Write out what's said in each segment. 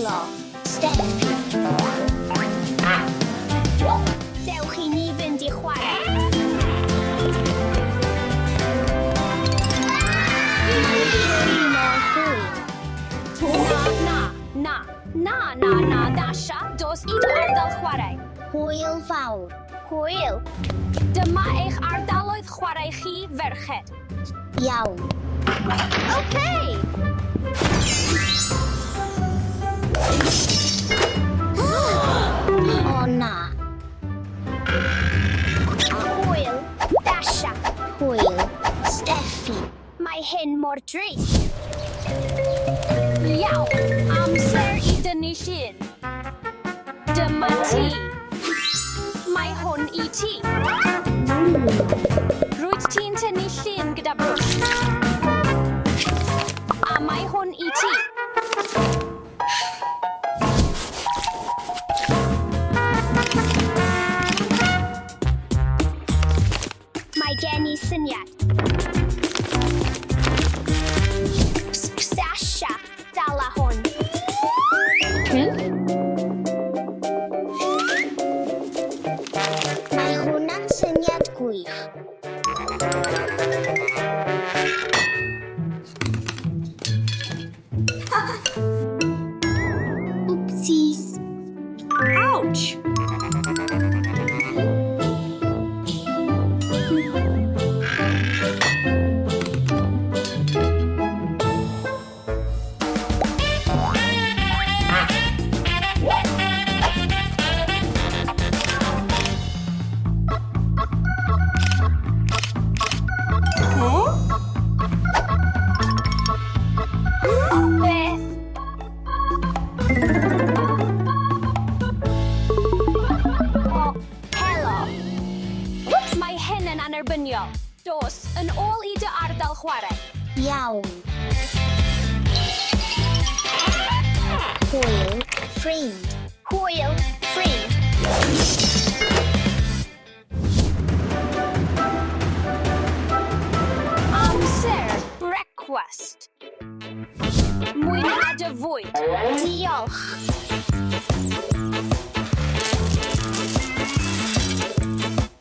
Helo, Steffi. Dewch i ni fynd i chwarae. Na, Dasha, dos i dy ardal chwarae. Hwyl fawr. Hwyl. Dyma eich ardaloedd chwarae chi, ferched. Iawn. Okay. O na. Hwyl, Dasha. Hwyl, Steffi. Mae hyn mor drist. Iawn, amser i dynnu llun. Dyma ti. Mae hwn i ti. Rwyt ti'n tynnu llun gyda brwsh. A mae hwn i ti. Mae gen i syniad. Dasha, dala hwn. Mae hwnna'n syniad gwych. Oopsies. Ouch! Anerbyniol. Dos, yn ôl i dy ardal chwarae. Iawn. Hwyl, ffrind. Hwyl, ffrind. Amser, brecwast. Mwynhad y fwyd. Diolch.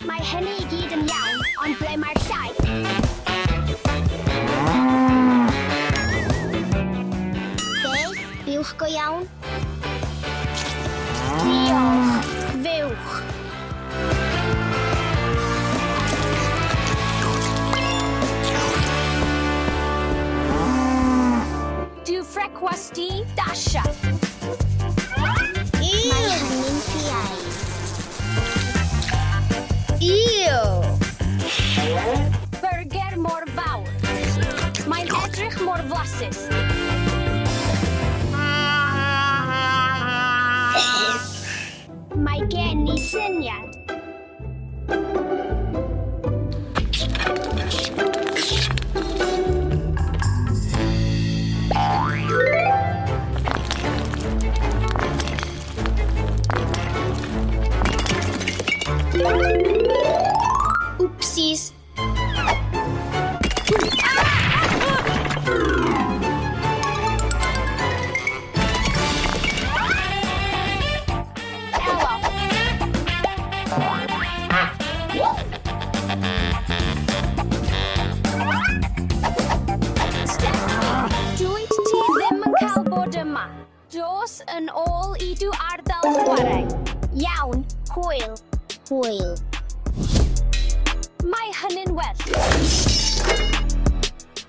Mae hynny i gyd yn iawn, ond ble mae'r llai? Beth? Biwch go iawn? Diolch. Fiwch. Dyw ffrecwast i, Dasha. Mae hynny'n ffiaidd. Burger mor fawr. Mae'n edrych mor flasus. Mae gen i syniad. Oopsies. Dwyt ti ddim yn cael bod yma. Dos yn ôl i dy ardal chwarae. Iawn, hwyl. Hwyl. Mae hynny'n well.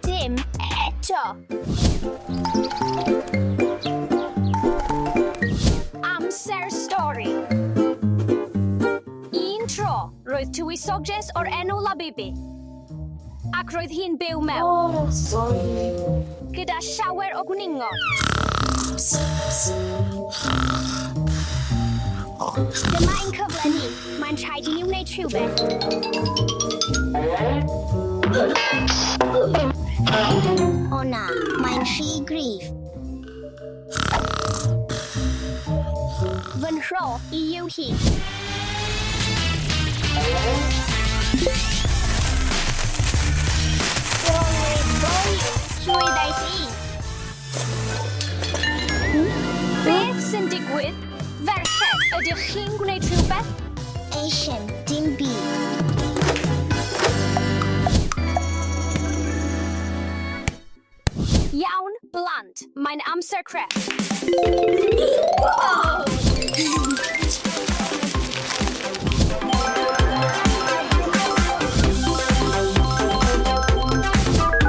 Dim eto. Amser stori. Un tro, roedd tywysogres o'r enw Labibi. Ac roedd hi'n byw mewn. Gyda llawer o gwningod. Dyma ein cyfle ni. Mae'n rhaid i ni wneud rhywbeth. O na, mae'n rhy gryf. Fy nhro i yw hi. Llwyddais i. Beth Ydych chi'n gwneud rhywbeth? Eisiau, dim byd. Iawn, blant. Mae'n amser crefft.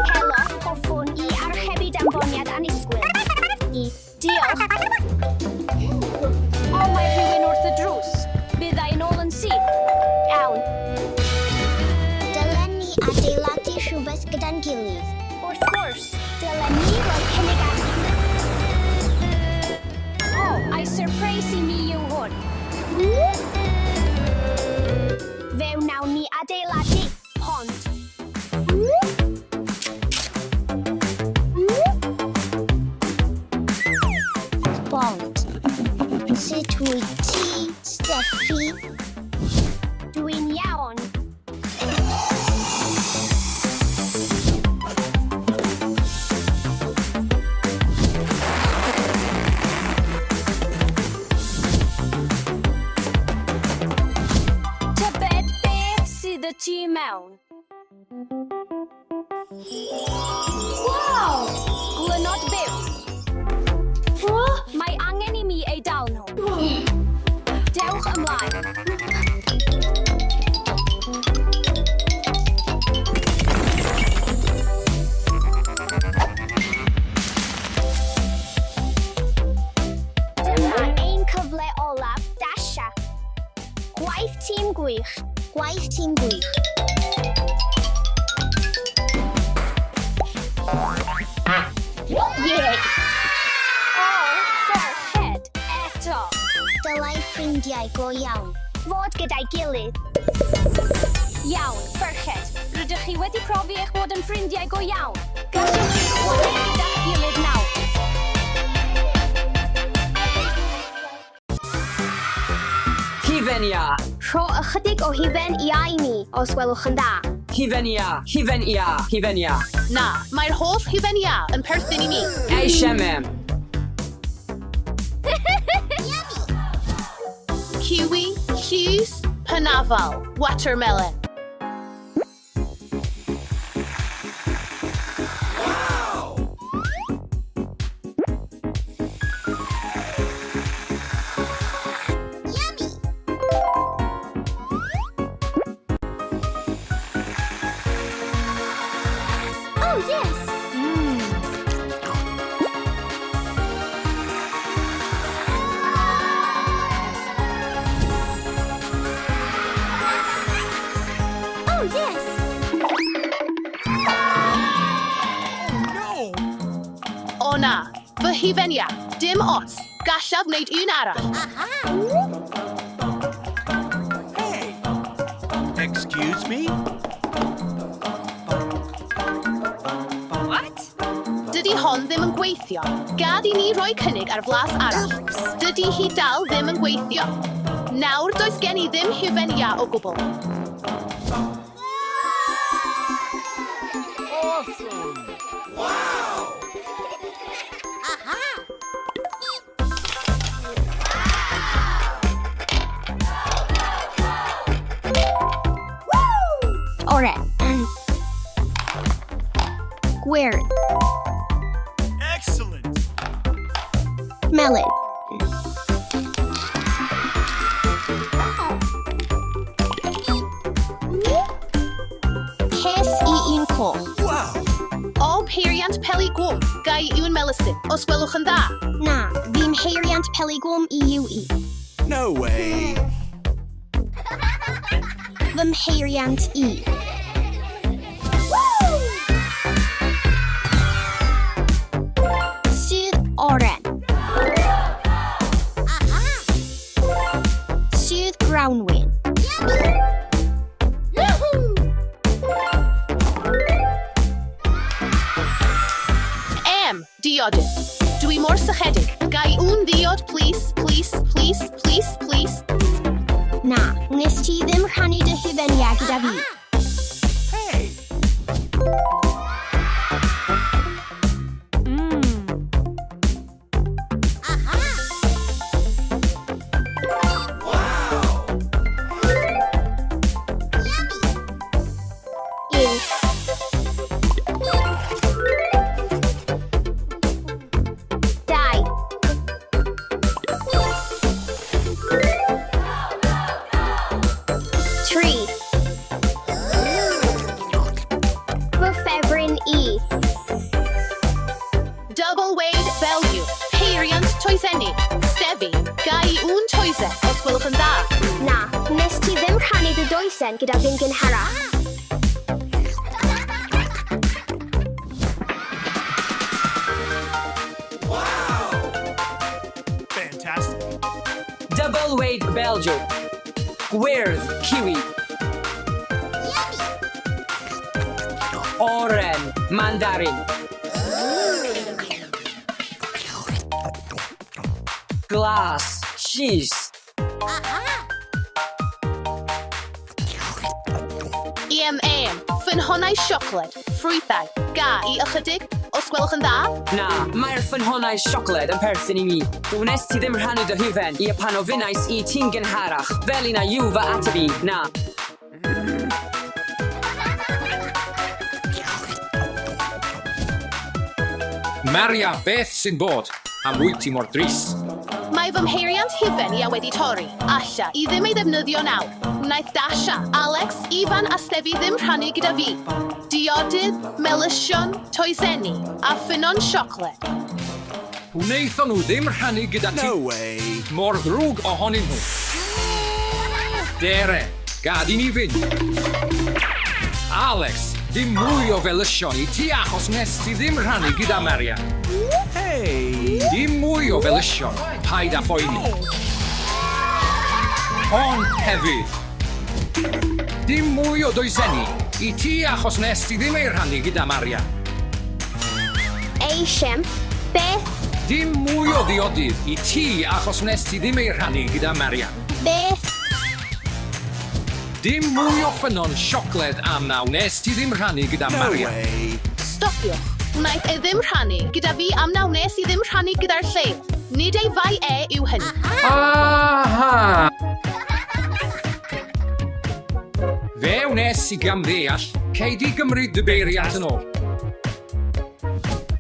Helo, hoffwn I archebu danfoniad annisgwyl. Diolch. O, mae rhywun wrth y drws. Byddai nôl yn syth. Iawn. Dylen ni adeiladu rhywbeth gyda'n gilydd. Wrth gwrs, dylen ni roi cynnig ati. O, ai surprise I mi yw hwn. Fe wnawn ni adeiladu pont. Bont. Sut wyt ti, Steffi? Dwi'n iawn. Tybed beth sydd y tu mewn? Wow! Glynod byw. Mae angen I mi ei dal nhw. Dewch ymlaen. Dyma ein cyfle olaf, Dasha. Gwaith tîm gwych. Gwaith tîm gwych. Ie! O, ferched. Eto. Dylai ffrindiau go iawn. Fod gyda'i gilydd. Iawn, ferched. Rydych chi wedi profi eich bod yn ffrindiau go iawn. Gallwch chi chwarae gyda'ch gilydd nawr. Hufen ia! Rho ychydig o hufen I mi, os gwelwch yn dda. Hufen ia! Hufen ia! Hufen ia! Na, mae'r holl hufen ia yn perthyn I mi. Eisiau mem! Kiwi, lluws, panafal, watermelon. Oh, yes! Oh, yes! O na, fy hufen ia, dim os, gallaf wneud un arall. Hey! Excuse me? Dydy hon ddim yn gweithio. Gad I ni roi cynnig ar flas arall. Dydy hi dal ddim yn gweithio. Nawr does gen I ddim hufen ia o gwbl. Ore. Gwyrdd. Excellent! Melyn. Ces I un coch. Wow! O peiriant peli gwm, gai yw'n melisyn, os gwelwch yn dda. Na, ddim heiriant peligwm I yw I. No way! Fy mheiriant I. Sydd oren. Sydd grawnwyn. Diodyn. Dwi mor sychedig. Gai un ddiod, please, please, please, please, please. Na, nes ti ddim rhannu dy hufeniau gyda fi. Hey! fi. Gai wn toesen, os gwelwch yn dda. Na, nes ti ddim rhannu dy dwysau gyda fi'n gynharach. Fantastic. Double weight Belgium. Gwyrdd Kiwi. Oren Mandarin. Glass cheese. Ffynhonnau siocled, ffrwythau, ga i ychydig, os gwelwch yn dda. Na, mae'r ffynhonnau siocled yn perthyn i mi. Wnest ti ddim rhannu dy hufen i y pan ofinnais i ti'n gynharach. Fel yna yw fy ateb i, na. Maria, beth sy'n bod? Am wyt ti mor drist? Mae fy mheiriant hufen i a wedi torri. Asha, i ddim ei ddefnyddio nawr. Wnaeth Dasha, Alex, Ifan a Stefi ddim rhannu gyda fi. Diodydd, melision, toeseni a ffynon siocled. Wnaethon nhw ddim rhannu gyda ti. No way. Mor ddrwg ohonyn nhw. Dere, gad i ni fynd. Alex, dim mwy o felysion i ti achos nes ti ddim rhannu gyda Maria. Hey. Dim mwy o felysion, paid a phoeni. Ond hefyd, dim mwy o doeseni i ti achos nes ti ddim ei rhannu gyda Maria. Eisiau, beth, Dim mwy o ddiodydd i ti achos nes ti ddim ei rhannu gyda Maria. beth, Dim mwy o ffynon siocled am naw nes ti ddim rhannu gyda No Maria. way. Stopiwch. Wnaeth e ddim rhannu gyda fi am naw nes i ddim rhannu gyda'r llei. Nid ei fai yw hynny. Aha! Fe wnes i gamddeall, cei di gymryd dy beiriant yn ôl.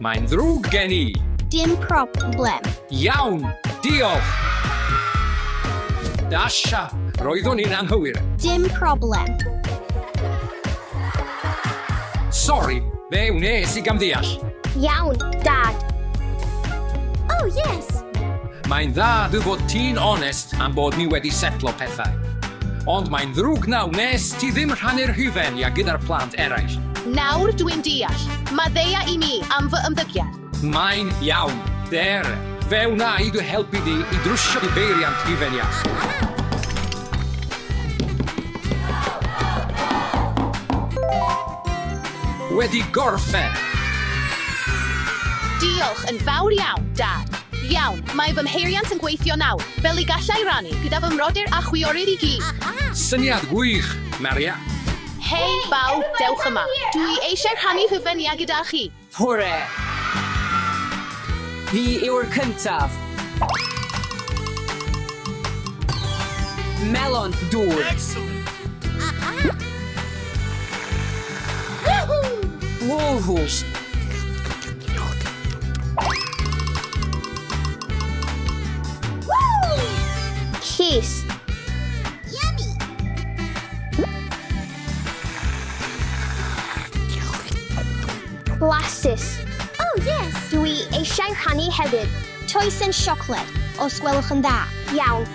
Mae'n ddrwg gen i. dim problem. Iawn, diolch. Dasha, roeddwn i'n anghywir. Dim problem. Sori, fe wnes i gamddeall. Iawn, dad. Oh, yes. Mae'n dda dy fod ti'n onest am bod ni wedi setlo pethau. Ond mae'n ddrwg naw nes ti ddim rhannu'r hufen ia gyda'r plant eraill. Nawr dwi'n deall. Mae ddeia i mi am fy ymddygiad. Mae'n iawn. Dere, fe wna i dy helpu di i drwsio di beiriant hufen ia. Wedi gorffen. Diolch yn fawr iawn, dad. Iawn, mae fy mheiriant yn gweithio nawr, fel i gallai rannu gyda fy mrodyr a chwiorydd i gyd. Syniad gwych, Maria. Hei, bawb, dewch yma. Dwi eisiau rhannu hyfenia gyda chi. Hwre! Fi yw'r cyntaf. Melon dŵr. Excellent. Woohoo! Kiss. Blasus. Oh, yes. Dwi eisiau rhannu hefyd. Toes yn siocled, os gwelwch yn dda. Iawn.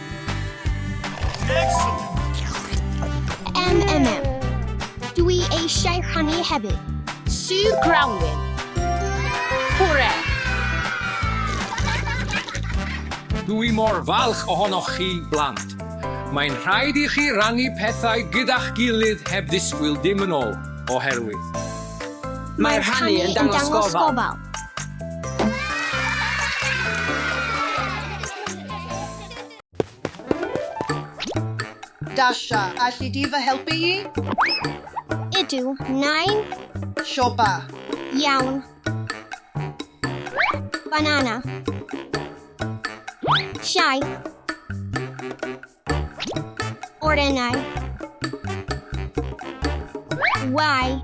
Excellent. M&M. Dwi eisiau rhannu hefyd. Sue Grawnwyn. Hwre! Dwi mor falch ohonoch chi blant. Mae'n rhaid i chi rannu pethau gyda'ch gilydd heb ddisgwyl dim yn ôl, oherwydd. Mae'r rhannu yn dangos gofal. Dasha, allu di fy helpu i? Ydw, nain. Siopa. Iawn. Banana. Siai. Orenau. Wai.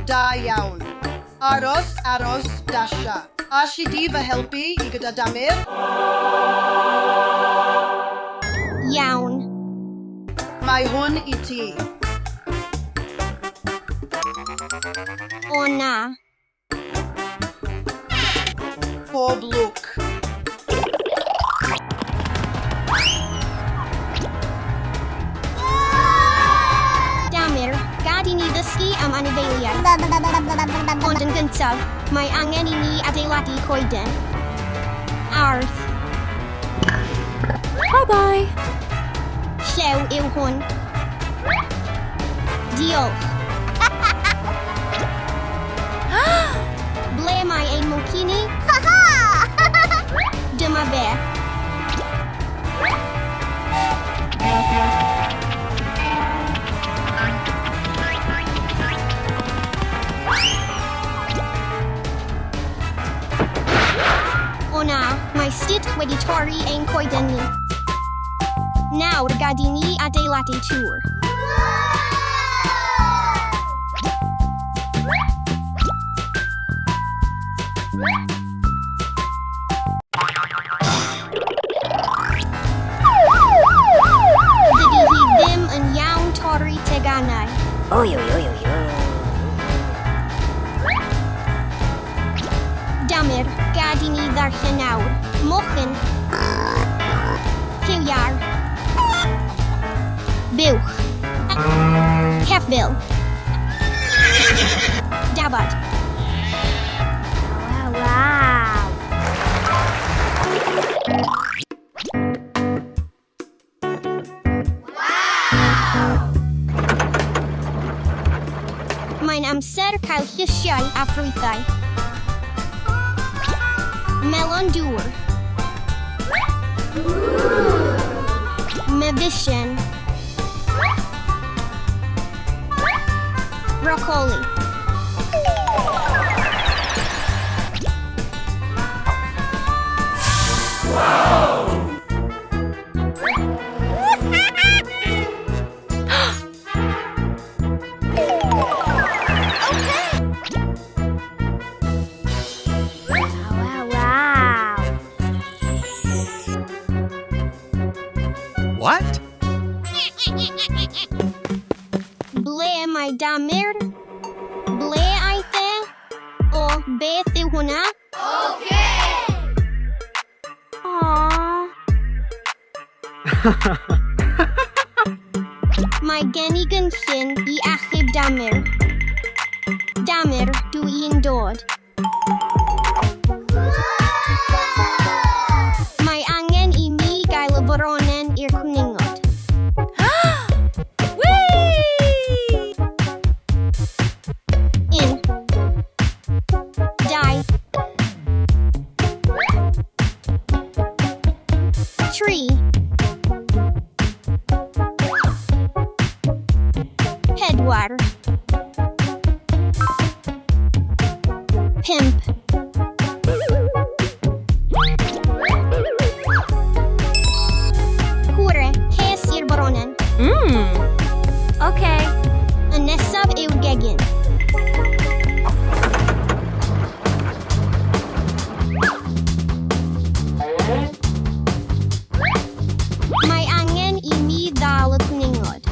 Da iawn. Aros, Dasha. Allu di fy helpu i gyda damir? Iawn. Mae hwn i ti. O na. pob lwc. Damir, gad I ni ddysgu am anifeiliaid. Ond yn gyntaf, mae angen i ni adeiladu coeden. Arth. Bye-bye. Llew yw hwn. Diolch. Ble mae ein mwcini? Dyma fe. O na, mae Stitch wedi torri ein coeden ni. Nawr gad i ni adeiladu tŵr. Dydy hi ddim yn iawn torri teganau. Damir, gad i ni ddarllen nawr. Mochyn. Lliwiar. Buwch. Ceffil. Dafod. Wow. Mae'n amser cael llysiau a ffrwythau. Melon dŵr. Mefisien. Broccoli. What? Ble mae Damir? Ble aeth e? O beth yw hwnna? Mae gen I gynllun I achub Damir. Damir, dwi i'n dod. Mae angen I mi gael y foronen i'r cwningod. Un. Dau. Tri. Pedwar. Pimp. Hwre, ces i'r boronen. Okay. Y nesaf yw'r gegin. Mae angen I mi ddal y cwningod.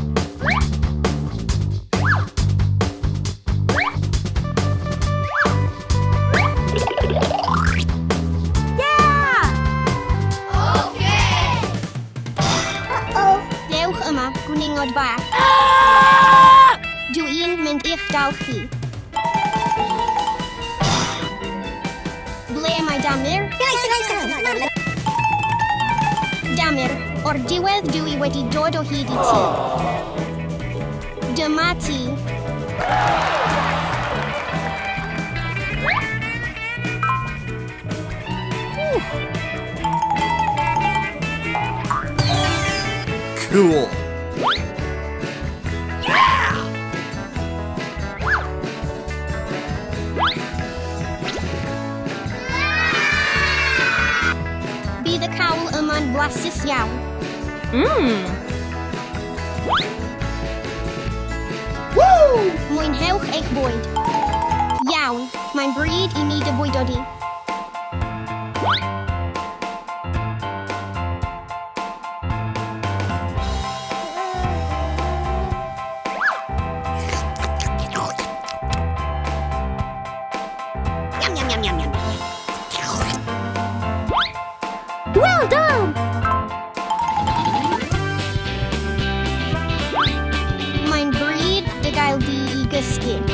Dewch yma, cwningod bach. Dwi'n mynd i'ch dal chi. Ble mae Damir? Damir, o'r diwedd dwi wedi dod o hyd I ti. Dyma ti. Cool. Bydd y cawl yma'n flasus iawn. Mwynhewch eich bwyd. Iawn, mae'n bryd I mi dyfwydodi. dysgu.